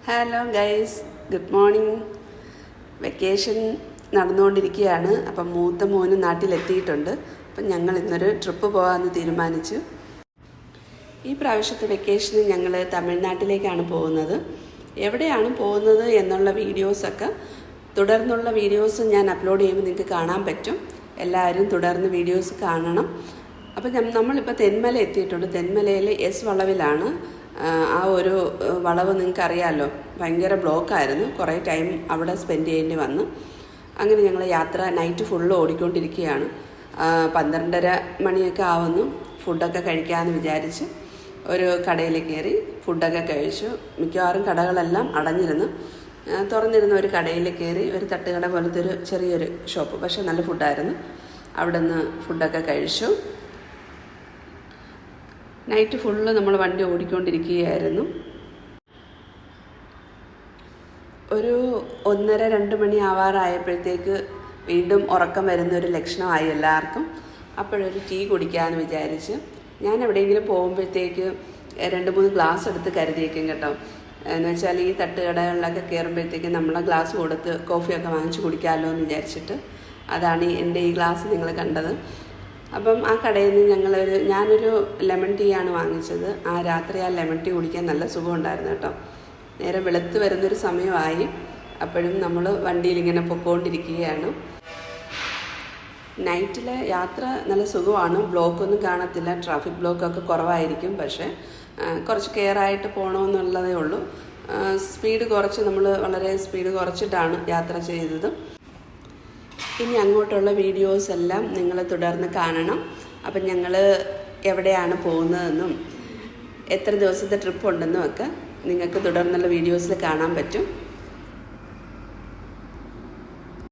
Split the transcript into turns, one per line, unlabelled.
Hello guys, good morning. Vacation നടന്നുകൊണ്ടിരിക്കുകയാണ്. അപ്പം മൂത്ത മോന് നാട്ടിലെത്തിയിട്ടുണ്ട്. അപ്പം ഞങ്ങൾ ഇന്നൊരു ട്രിപ്പ് പോകാമെന്ന് തീരുമാനിച്ചു. ഈ പ്രാവശ്യത്തെ വെക്കേഷന് ഞങ്ങൾ തമിഴ്നാട്ടിലേക്കാണ് പോകുന്നത്. എവിടെയാണ് പോകുന്നത് എന്നുള്ള വീഡിയോസൊക്കെ തുടർന്നുള്ള വീഡിയോസ് ഞാൻ അപ്ലോഡ് ചെയ്യുമ്പോൾ നിങ്ങൾക്ക് കാണാൻ പറ്റും. എല്ലാവരും തുടർന്ന് വീഡിയോസ് കാണണം. അപ്പം നമ്മളിപ്പോൾ തെന്മല എത്തിയിട്ടുണ്ട്. തെന്മലയിൽ എസ് വളവിലാണ്. ആ ഒരു വളവ് നിങ്ങൾക്കറിയാമല്ലോ, ഭയങ്കര ബ്ലോക്കായിരുന്നു. കുറേ ടൈം അവിടെ സ്പെൻഡ് ചെയ്യേണ്ടി വന്നു. അങ്ങനെ ഞങ്ങൾ യാത്ര നൈറ്റ് ഫുള്ള് ഓടിക്കൊണ്ടിരിക്കുകയാണ്. 12:30 മണിയൊക്കെ ആവുന്നു. ഫുഡൊക്കെ കഴിക്കാമെന്ന് വിചാരിച്ച് ഒരു കടയിൽ കയറി ഫുഡൊക്കെ കഴിച്ചു. മിക്കവാറും കടകളെല്ലാം അടഞ്ഞിരുന്നു. തുറന്നിരുന്ന ഒരു കടയിൽ കയറി, ഒരു തട്ടുകട പോലത്തെ ഒരു ചെറിയൊരു ഷോപ്പ്, പക്ഷേ നല്ല ഫുഡായിരുന്നു. അവിടെ നിന്ന് ഫുഡൊക്കെ കഴിച്ചു. നൈറ്റ് ഫുള്ള് നമ്മൾ വണ്ടി ഓടിക്കൊണ്ടിരിക്കുകയായിരുന്നു. ഒരു 1:30-2 മണി ആവാറായപ്പോഴത്തേക്ക് വീണ്ടും ഉറക്കം വരുന്നൊരു ലക്ഷണമായി എല്ലാവർക്കും. അപ്പോഴൊരു ടീ കുടിക്കാമെന്ന് വിചാരിച്ച് ഞാൻ എവിടെയെങ്കിലും പോകുമ്പോഴത്തേക്ക് 2-3 ഗ്ലാസ് എടുത്ത് കരുതിയേക്കും കേട്ടോ. എന്ന് വെച്ചാൽ ഈ തട്ടുകടകളിലൊക്കെ കയറുമ്പോഴത്തേക്ക് നമ്മളെ ഗ്ലാസ് കൊടുത്ത് കോഫിയൊക്കെ വാങ്ങിച്ച് കുടിക്കാമല്ലോ എന്ന് വിചാരിച്ചിട്ട്. അതാണ് എൻ്റെ ഈ ഗ്ലാസ് നിങ്ങൾ കണ്ടത്. അപ്പം ആ കടയിൽ നിന്ന് ഞാനൊരു ലെമൺ ടീ ആണ് വാങ്ങിച്ചത്. രാത്രി ആ ലെമൺ ടീ കുടിക്കാൻ നല്ല സുഖമുണ്ടായിരുന്നു കേട്ടോ. നേരെ വെളുത്ത് വരുന്നൊരു സമയമായി. അപ്പോഴും നമ്മൾ വണ്ടിയിലിങ്ങനെ പൊക്കോണ്ടിരിക്കുകയാണ്. നൈറ്റിലെ യാത്ര നല്ല സുഖമാണ്. ബ്ലോക്കൊന്നും കാണത്തില്ല. ട്രാഫിക് ബ്ലോക്കൊക്കെ കുറവായിരിക്കും. പക്ഷേ കുറച്ച് കെയറായിട്ട് പോകണമെന്നുള്ളതേ ഉള്ളൂ. സ്പീഡ് കുറച്ച് നമ്മൾ വളരെ സ്പീഡ് കുറച്ചിട്ടാണ് യാത്ര ചെയ്തത്. ഇനി അങ്ങോട്ടുള്ള വീഡിയോസ് എല്ലാം നിങ്ങൾ തുടർന്ന് കാണണം. അപ്പം ഞങ്ങൾ എവിടെയാണ് പോകുന്നതെന്നും എത്ര ദിവസത്തെ ട്രിപ്പ് ഉണ്ടെന്നും ഒക്കെ നിങ്ങൾക്ക് തുടർന്നുള്ള വീഡിയോസിൽ കാണാൻ പറ്റും.